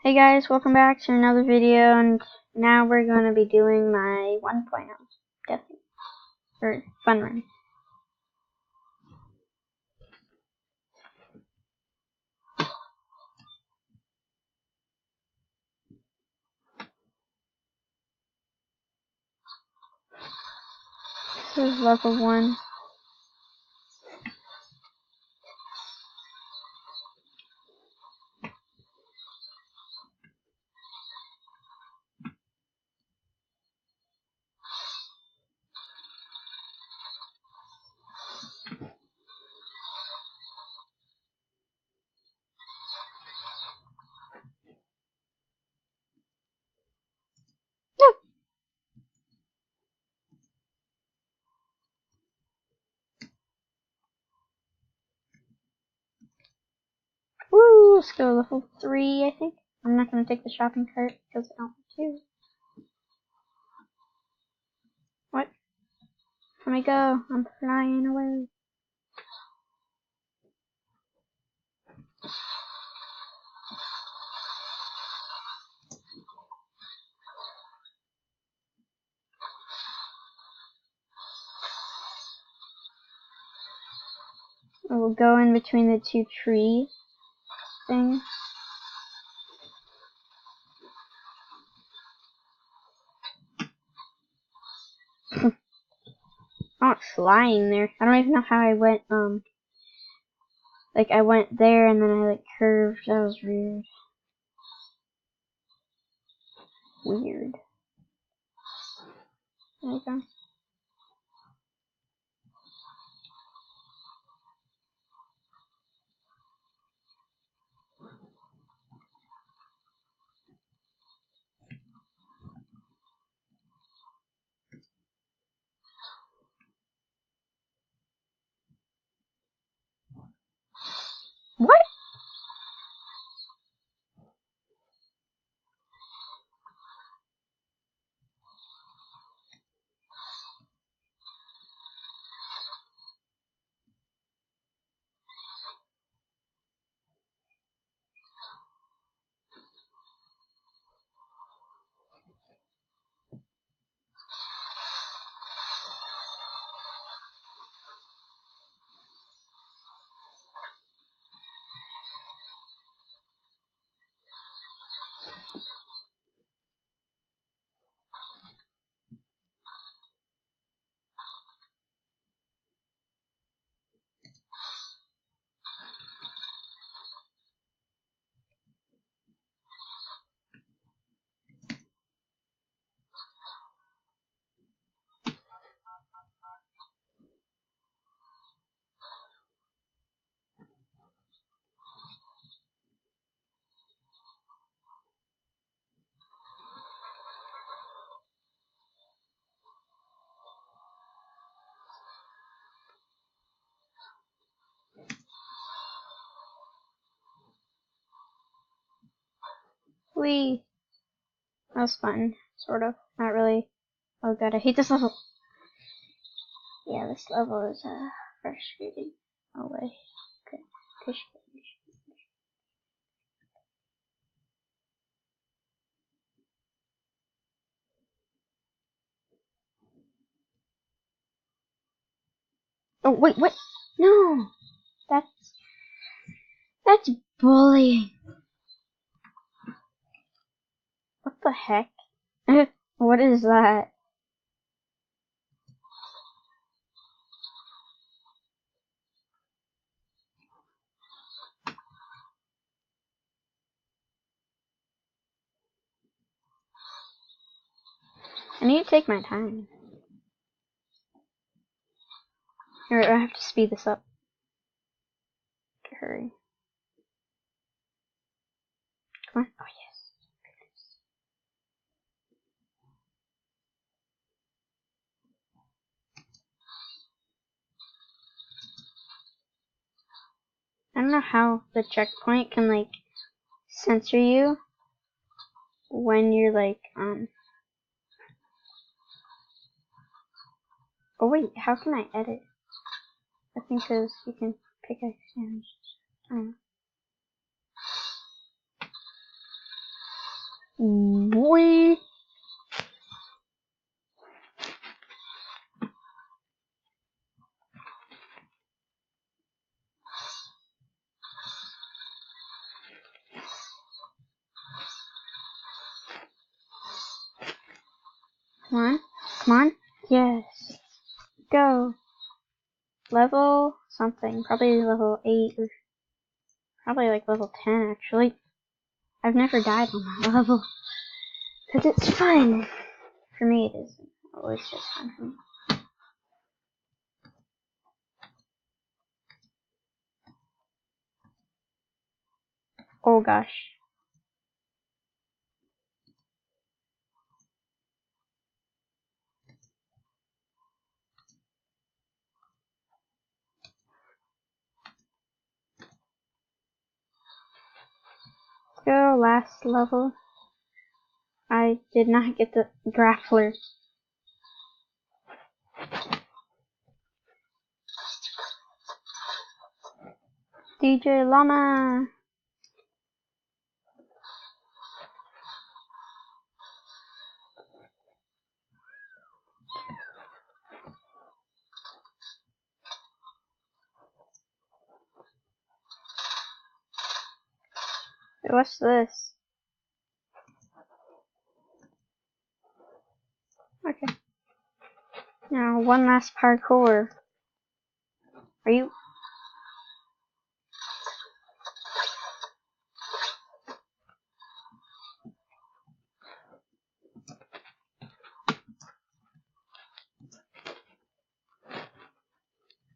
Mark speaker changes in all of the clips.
Speaker 1: Hey guys, welcome back to another video, and now we're going to be doing my 1.0 death or fun run. This is level 1. No! Woo! Let's go level 3, I think. I'm not going to take the shopping cart because I don't want to. What? Let me go. I'm flying away. I will go in between the two tree things. I'm not flying there. I don't even know how I went, like I went there and then I like curved. That was weird. Weird. There you go. What? Whee! That was fun, sort of. Not really. Oh god, I hate this level. Yeah, this level is frustrating. Oh wait. Okay. Oh wait, what? No, that's bullying. What the heck? What is that? I need to take my time. Alright, I have to speed this up. Hurry. Come on. Oh yes. I don't know how the checkpoint can like censor you when you're like Oh wait, how can I edit? I think because you can pick a sound. I don't know. Boy. Come on. Come on. Yes. Go. Level something. Probably level 8 or probably like level 10 actually. I've never died on that level. Because it's fun. For me it is. Always just fun for me. Oh gosh. Go, last level. I did not get the grappler. DJ Llama. Wait, what's this? Okay. Now, one last parkour. Are you?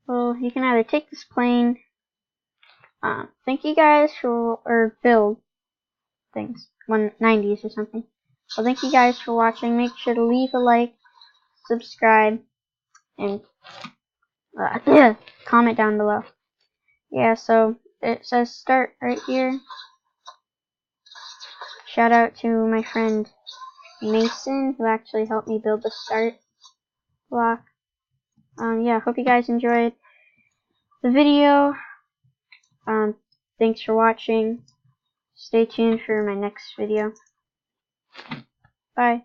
Speaker 1: Well, you can either take this plane. Thank you guys for, or build things. 190s or something. Well, thank you guys for watching. Make sure to leave a like, subscribe, and comment down below. Yeah, so it says start right here. Shout out to my friend Mason, who actually helped me build the start block. Yeah, hope you guys enjoyed the video. Thanks for watching. Stay tuned for my next video. Bye.